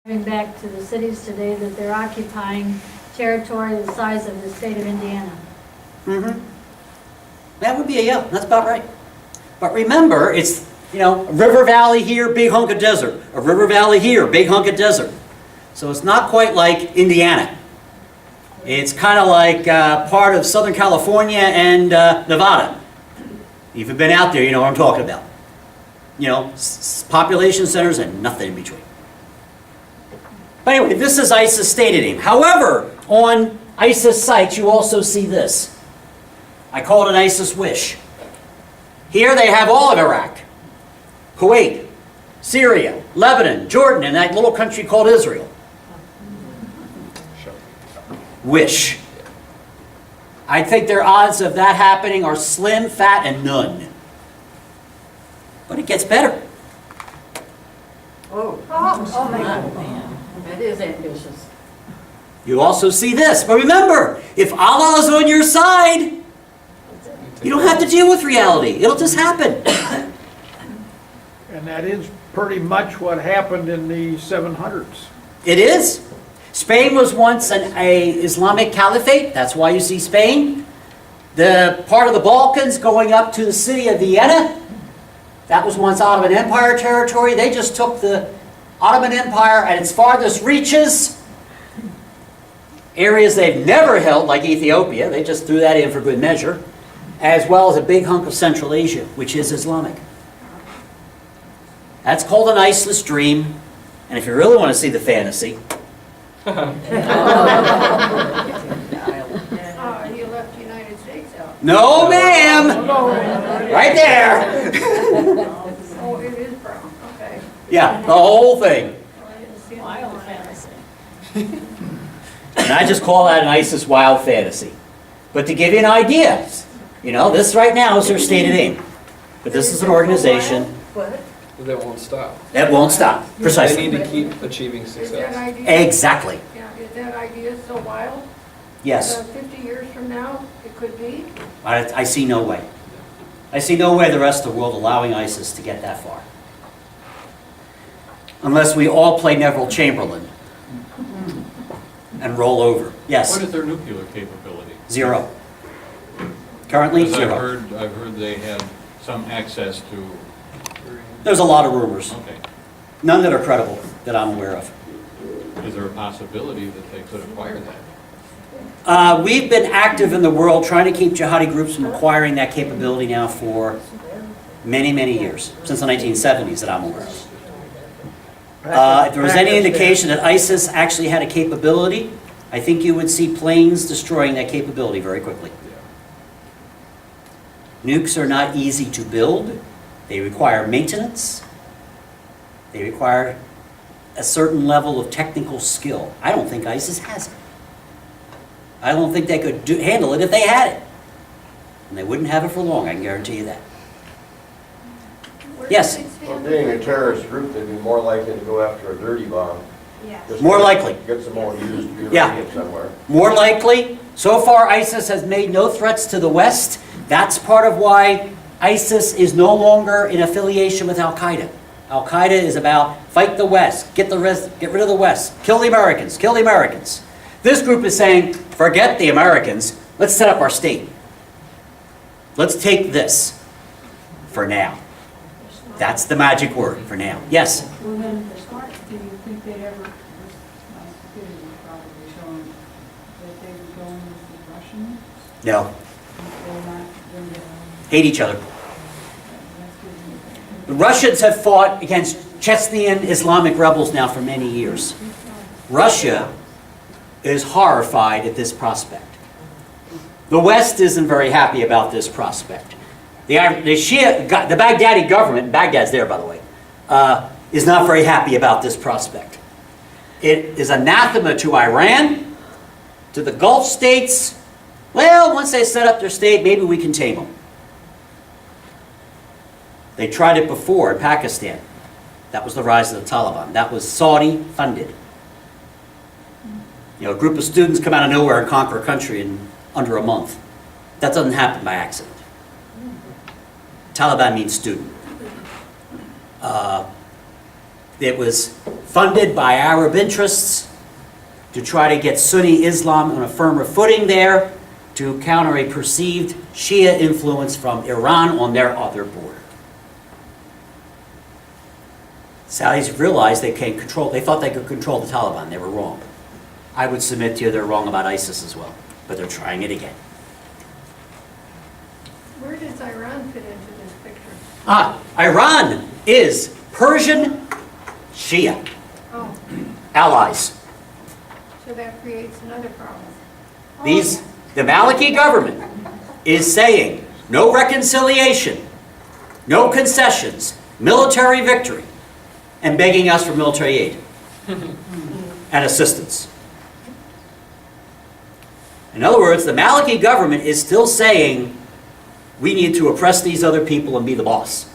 Going back to the cities today that they're occupying territory the size of the state of Indiana. That would be a yeah, that's about right. But remember, it's, a river valley here, big hunk of desert. A river valley here, big hunk of desert. So it's not quite like Indiana. It's kind of like part of Southern California and Nevada. If you've been out there, you know what I'm talking about. Population centers and nothing in between. But anyway, this is ISIS stated aim. However, on ISIS sites, you also see this. I call it an ISIS wish. Here they have all of Iraq, Kuwait, Syria, Lebanon, Jordan, and that little country called Israel. Wish. I think their odds of that happening are slim, fat, and none. But it gets better. Oh my God. That is ambitious. You also see this. But remember, if Allah is on your side, you don't have to deal with reality. It'll just happen. And that is pretty much what happened in the 700s. It is. Spain was once an Islamic caliphate. That's why you see Spain. The part of the Balkans going up to the city of Vienna, that was once Ottoman Empire territory. They just took the Ottoman Empire at its farthest reaches. Areas they've never held, like Ethiopia, they just threw that in for good measure, as well as a big hunk of Central Asia, which is Islamic. That's called an ISIS dream. And if you really want to see the fantasy, You left the United States out. no ma'am! Right there! Oh, it is brown, okay. Yeah, the whole thing. Wild fantasy. And I just call that an ISIS wild fantasy. But to give you an idea, this right now is their stated aim. But this is an organization What? That won't stop. that won't stop. They Precisely. need to keep achieving Is that success. idea? Exactly. Yeah, is that idea so wild? Yes. 50 years from now, it could be? I see no way. I see no way the rest of the world allowing ISIS to get that far. Unless we all play Neville Chamberlain and roll over. Yes. What is their nuclear capability? 0. Currently, Because 0. I've heard they have some access to, There's a lot of rumors. okay. None that are credible that I'm aware of. Is there a possibility that they could acquire that? We've been active in the world trying to keep jihadi groups from acquiring that capability now for many, many years, since the 1970s that I'm aware of. If there was any indication that ISIS actually had a capability, I think you would see planes destroying that capability very quickly. Nukes are not easy to build. They require maintenance. They require a certain level of technical skill. I don't think ISIS has it. I don't think they could handle it if they had it. And they wouldn't have it for long, I can guarantee you that. Where Yes. do they Well, stand? being a terrorist group, they'd be more likely to go after a dirty bomb. Just More likely. Get some more used Yeah. uranium somewhere. More likely, so far ISIS has made no threats to the West. That's part of why ISIS is no longer in affiliation with Al-Qaeda. Al-Qaeda is about fight the West, get rid of the West, kill the Americans, kill the Americans. This group is saying, forget the Americans, let's set up our state. Let's take this for now. That's the magic word, for now. Yes? Well, then, do you think they'd ever, my stupidity probably showing that they would go in with the Russians? No. They're not going to, Hate each other. The Russians have fought against Chechenian Islamic rebels now for many years. Russia is horrified at this prospect. The West isn't very happy about this prospect. The Baghdadi government, Baghdad's there by the way, is not very happy about this prospect. It is anathema to Iran, to the Gulf states. Well, once they set up their state, maybe we can tame them. They tried it before in Pakistan. That was the rise of the Taliban. That was Saudi funded. A group of students come out of nowhere and conquer a country in under a month. That doesn't happen by accident. Taliban means student. It was funded by Arab interests to try to get Sunni Islam on a firmer footing there, to counter a perceived Shia influence from Iran on their other border. Saudis realized they thought they could control the Taliban. They were wrong. I would submit to you they're wrong about ISIS as well, but they're trying it again. Where does Iran fit into this picture? Iran is Persian Shia Oh, allies. so that creates another problem. The Maliki government is saying no reconciliation, no concessions, military victory, and begging us for military aid and assistance. In other words, the Maliki government is still saying we need to oppress these other people and be the boss.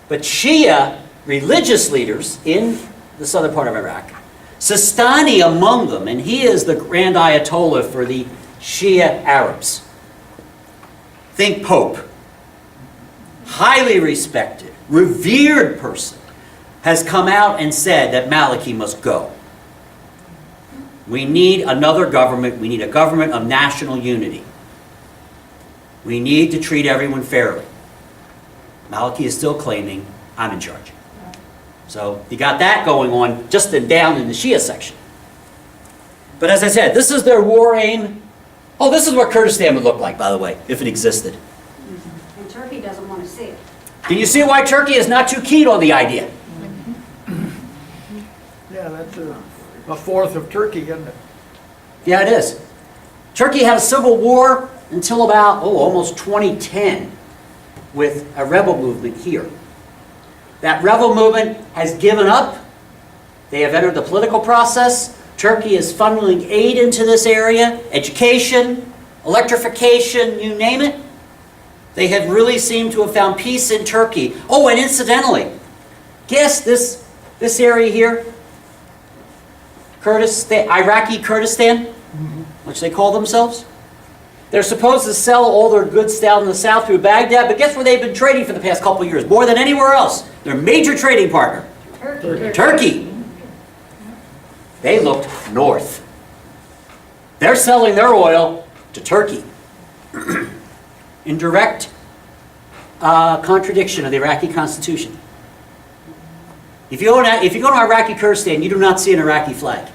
But Shia religious leaders in the southern part of Iraq, Sistani among them, and he is the grand Ayatollah for the Shia Arabs. Think Pope, highly respected, revered person, has come out and said that Maliki must go. We need another government. We need a government of national unity. We need to treat everyone fairly. Maliki is still claiming, I'm in charge. So you got that going on just down in the Shia section. But as I said, this is their war aim. Oh, this is what Kurdistan would look like, by the way, if it existed. And Turkey doesn't want to see it. Can you see why Turkey is not too keen on the idea? Yeah, that's a fourth of Turkey, isn't it? Yeah, it is. Turkey had a civil war until about, almost 2010 with a rebel movement here. That rebel movement has given up. They have entered the political process. Turkey is funneling aid into this area, education, electrification, you name it. They have really seemed to have found peace in Turkey. Oh, and incidentally, guess this area here, Kurdistan, Iraqi Kurdistan, which they call themselves. They're supposed to sell all their goods down in the south through Baghdad, but guess where they've been trading for the past couple of years? More than anywhere else. Their major trading partner, Turkey. They looked north. They're selling their oil to Turkey. In direct contradiction of the Iraqi constitution. If you go to Iraqi Kurdistan, you do not see an Iraqi flag.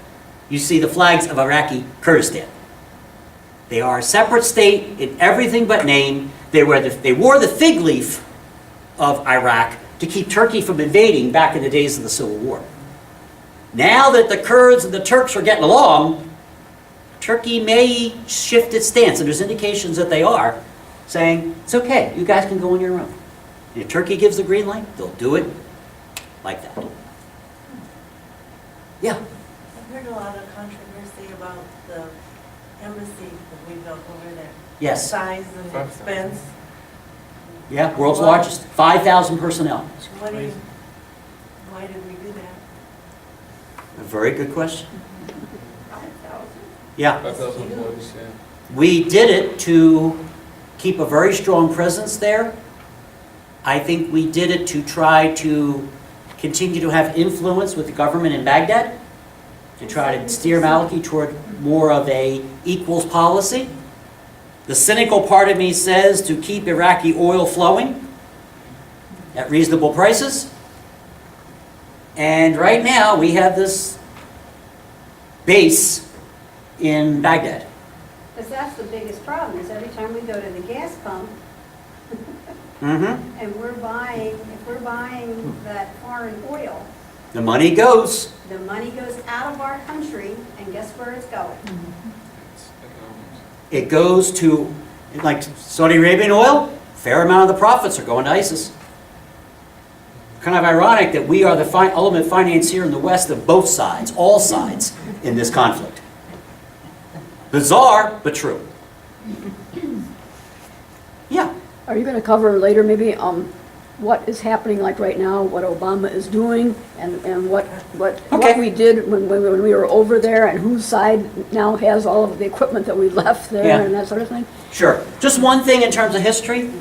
You see the flags of Iraqi Kurdistan. They are a separate state in everything but name. They wore the fig leaf of Iraq to keep Turkey from invading back in the days of the Civil War. Now that the Kurds and the Turks are getting along, Turkey may shift its stance, and there's indications that they are, saying, it's okay, you guys can go on your own. And if Turkey gives the green light, they'll do it like that. Yeah? I've heard a lot of controversy about the embassy that we built over there. Yes. Size and expense. Yeah, world's largest. 5,000 personnel. Why did we do that? A very good question. Yeah. 5,000 employees, yeah. We did it to keep a very strong presence there. I think we did it to try to continue to have influence with the government in Baghdad, to try to steer Maliki toward more of a equals policy. The cynical part of me says to keep Iraqi oil flowing at reasonable prices. And right now we have this base in Baghdad. Because that's the biggest problem, is every time we go to the gas pump, Mm-hmm. and if we're buying that foreign oil, The money goes. the money goes out of our country, and guess where it's going? It's economics. It goes to, like Saudi Arabian oil, fair amount of the profits are going to ISIS. Kind of ironic that we are the ultimate financier in the West of both sides, all sides, in this conflict. Bizarre, but true. Yeah. Are you going to cover later maybe what is happening like right now, what Obama is doing, and what we did when we were over there, and whose side now has all of the equipment that we left there, Yeah. and that sort of thing? Sure. Just one thing in terms of history.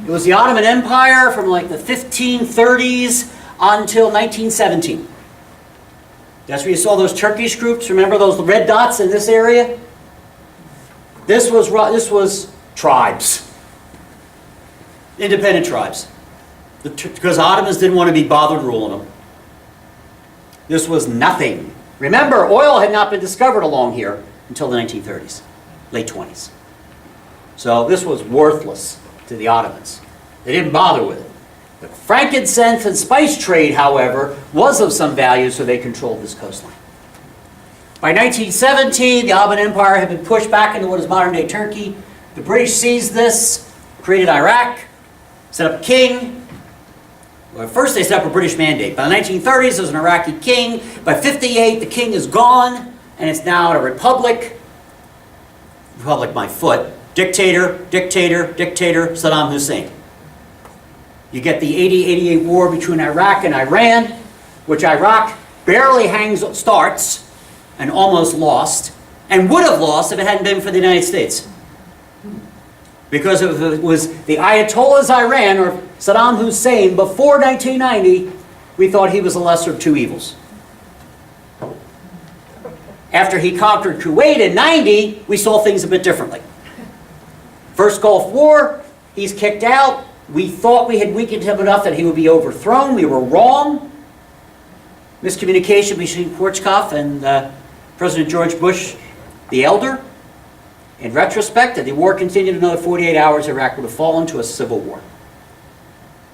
It was the Ottoman Empire from like the 1530s until 1917. That's where you saw those Turkish groups. Remember those red dots in this area? This was tribes. Independent tribes. Because Ottomans didn't want to be bothered ruling them. This was nothing. Remember, oil had not been discovered along here until the 1930s, late 20s. So this was worthless to the Ottomans. They didn't bother with it. The frankincense and spice trade, however, was of some value, so they controlled this coastline. By 1917, the Ottoman Empire had been pushed back into what is modern-day Turkey. The British seized this, created Iraq, set up a king. Well, first they set up a British mandate. By the 1930s, there was an Iraqi king. By 58, the king is gone, and it's now a republic. Republic by foot. Dictator, dictator, dictator, Saddam Hussein. You get the 80-88 war between Iraq and Iran, which Iraq barely starts and almost lost, and would have lost if it hadn't been for the United States. Because it was the Ayatollah's Iran, or Saddam Hussein, before 1990, we thought he was the lesser of two evils. After he conquered Kuwait in 90, we saw things a bit differently. First Gulf War, he's kicked out. We thought we had weakened him enough that he would be overthrown. We were wrong. Miscommunication between Khrushchev and President George Bush, the elder. In retrospect, if the war continued another 48 hours, Iraq would have fallen to a civil war.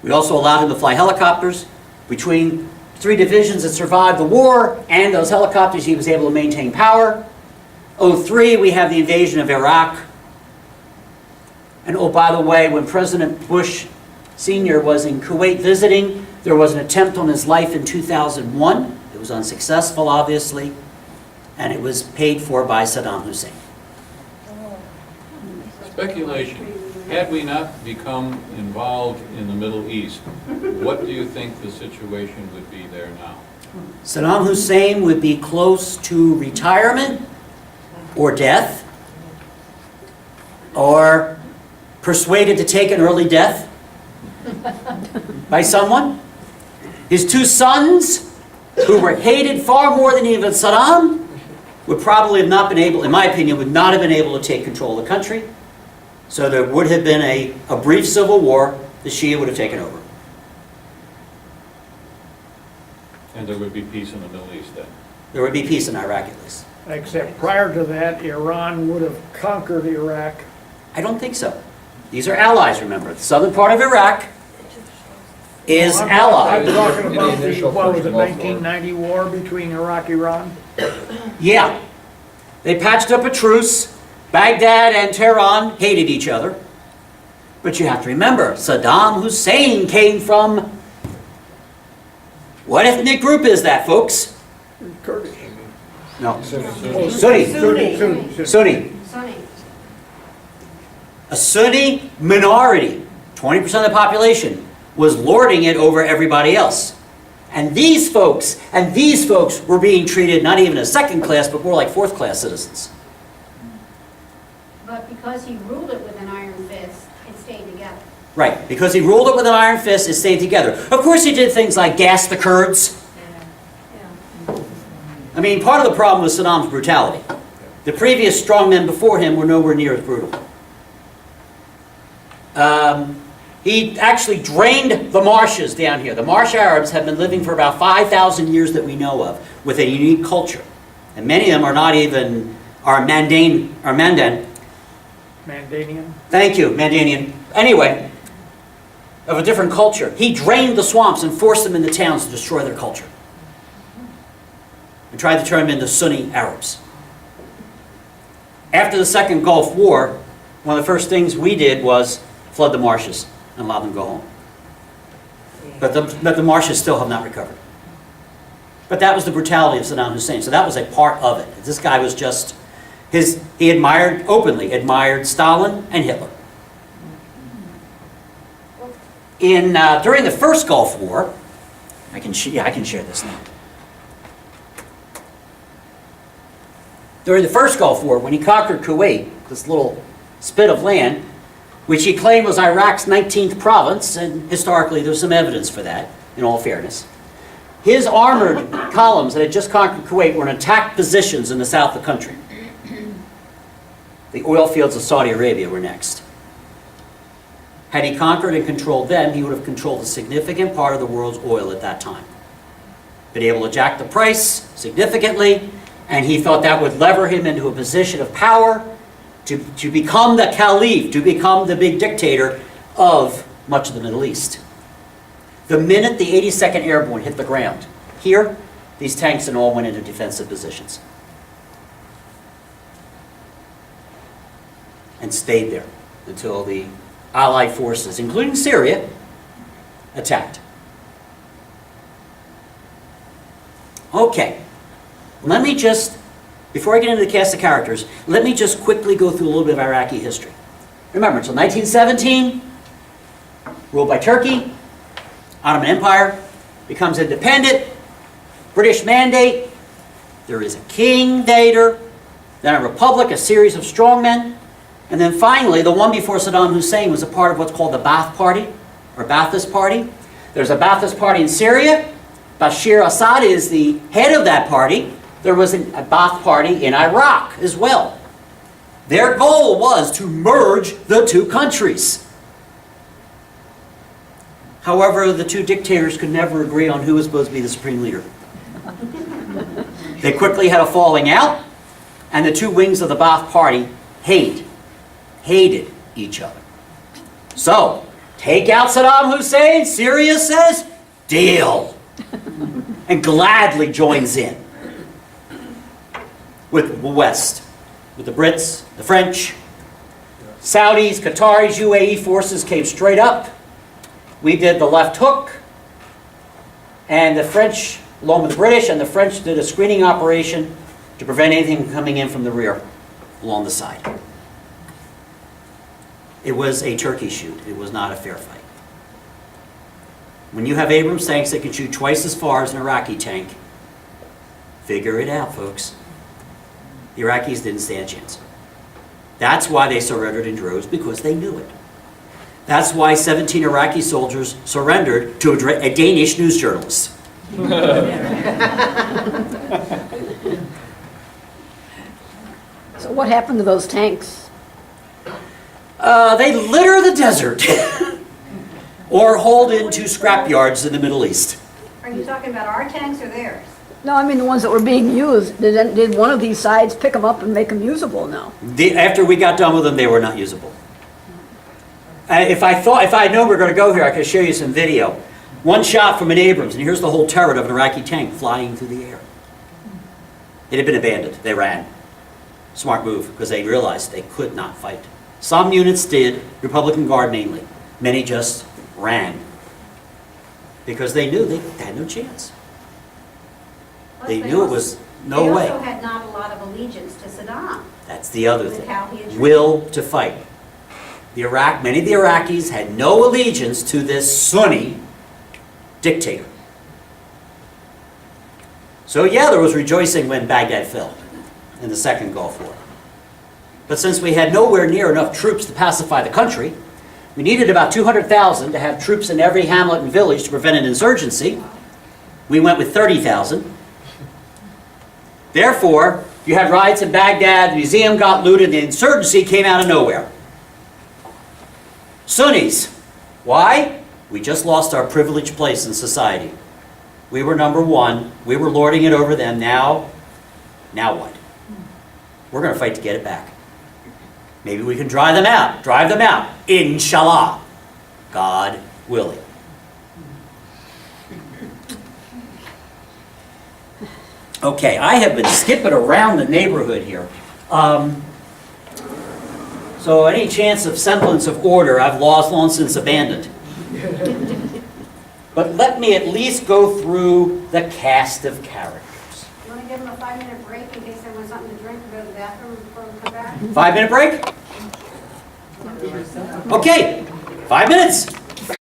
We also allowed him to fly helicopters. Between 3 divisions that survived the war and those helicopters, he was able to maintain power. 2003, we have the invasion of Iraq. And oh, by the way, when President Bush Sr. was in Kuwait visiting, there was an attempt on his life in 2001. It was unsuccessful, obviously, and it was paid for by Saddam Hussein. Speculation. Had we not become involved in the Middle East, what do you think the situation would be there now? Saddam Hussein would be close to retirement or death, or persuaded to take an early death by someone. His 2 sons, who were hated far more than even Saddam, would probably have not been able, in my opinion, would not have been able to take control of the country. So there would have been a brief civil war. The Shia would have taken over. And there would be peace in the Middle East then? There would be peace in Iraq at least. Except prior to that, Iran would have conquered Iraq. I don't think so. These are allies, remember. The southern part of Iraq is I'm allied. talking about In the the, initial what was it, First Gulf War. 1990 war between Iraq and Iran? Yeah. They patched up a truce. Baghdad and Tehran hated each other. But you have to remember, Saddam Hussein came from... What ethnic group is that, folks? Kurdish. No. Sunni. Sunni. Sunni. Sunny. A Sunni minority, 20% of the population, was lording it over everybody else. And these folks were being treated not even as second class, but more like fourth class citizens. But because he ruled it with an iron fist, it stayed together. Right, because he ruled it with an iron fist, it stayed together. Of course he did things like gas the Kurds. I mean, part of the problem was Saddam's brutality. The previous strongmen before him were nowhere near as brutal. He actually drained the marshes down here. The marsh Arabs have been living for about 5,000 years that we know of, with a unique culture. And many of them are not even, are Mandan. Mandanian. Thank you, Mandanian. Anyway, of a different culture. He drained the swamps and forced them into towns to destroy their culture. And tried to turn them into Sunni Arabs. After the Second Gulf War, one of the first things we did was flood the marshes and allow them to go home. But the marshes still have not recovered. But that was the brutality of Saddam Hussein. So that was a part of it. This guy was just, he openly admired Stalin and Hitler. During the First Gulf War, I can share this now. During the First Gulf War, when he conquered Kuwait, this little spit of land, which he claimed was Iraq's 19th province, and historically there's some evidence for that, in all fairness. His armored columns that had just conquered Kuwait were in attack positions in the south of the country. The oil fields of Saudi Arabia were next. Had he conquered and controlled them, he would have controlled a significant part of the world's oil at that time. Been able to jack the price significantly, and he thought that would lever him into a position of power to become the caliph, to become the big dictator of much of the Middle East. The minute the 82nd Airborne hit the ground, here, these tanks and all went into defensive positions. And stayed there until the Allied forces, including Syria, attacked. Okay, let me just, before I get into the cast of characters, let me just quickly go through a little bit of Iraqi history. Remember, until 1917, ruled by Turkey, Ottoman Empire becomes independent, British mandate, there is a king later, then a republic, a series of strongmen, and then finally, the one before Saddam Hussein was a part of what's called the Ba'ath Party, or Ba'athist Party. There's a Ba'athist Party in Syria. Bashir Assad is the head of that party. There was a Ba'ath Party in Iraq as well. Their goal was to merge the two countries. However, the two dictators could never agree on who was supposed to be the supreme leader. They quickly had a falling out, and the two wings of the Ba'ath Party hated each other. So, take out Saddam Hussein, Syria says, deal. And gladly joins in with the West, with the Brits, the French, Saudis, Qataris, UAE forces came straight up. We did the left hook, and the French, along with the British, and the French did a screening operation to prevent anything coming in from the rear along the side. It was a turkey shoot. It was not a fair fight. When you have Abrams tanks that can shoot twice as far as an Iraqi tank, figure it out, folks. The Iraqis didn't stand a chance. That's why they surrendered in droves, because they knew it. That's why 17 Iraqi soldiers surrendered to a Danish news journalist. So what happened to those tanks? They litter the desert or hauled into scrap yards in the Middle East. Are you talking about our tanks or theirs? No, I mean the ones that were being used. Did one of these sides pick them up and make them usable now? After we got done with them, they were not usable. If I had known we were going to go here, I could show you some video. One shot from an Abrams, and here's the whole turret of an Iraqi tank flying through the air. It had been abandoned. They ran. Smart move, because they realized they could not fight. Some units did, Republican Guard mainly. Many just ran, because they knew they had no chance. Plus, They knew it was no They way. also had not a lot of allegiance to Saddam. That's the other With how he thing. had Will to fight. Many of the Iraqis had no allegiance to this Sunni dictator. So yeah, there was rejoicing when Baghdad fell in the Second Gulf War. But since we had nowhere near enough troops to pacify the country, we needed about 200,000 to have troops in every hamlet and village to prevent an insurgency. We went with 30,000. Therefore, you had riots in Baghdad, the museum got looted, the insurgency came out of nowhere. Sunnis. Why? We just lost our privileged place in society. We were number one. We were lording it over them. Now what? We're going to fight to get it back. Maybe we can drive them out. Drive them out. Inshallah. God willing. Okay, I have been skipping around the neighborhood here. So any chance of semblance of order I've lost long since abandoned. But let me at least go through the cast of characters. You want to give them a 5-minute break in case they want something to drink or go to the bathroom before we come back? 5-minute break? Okay, 5 minutes.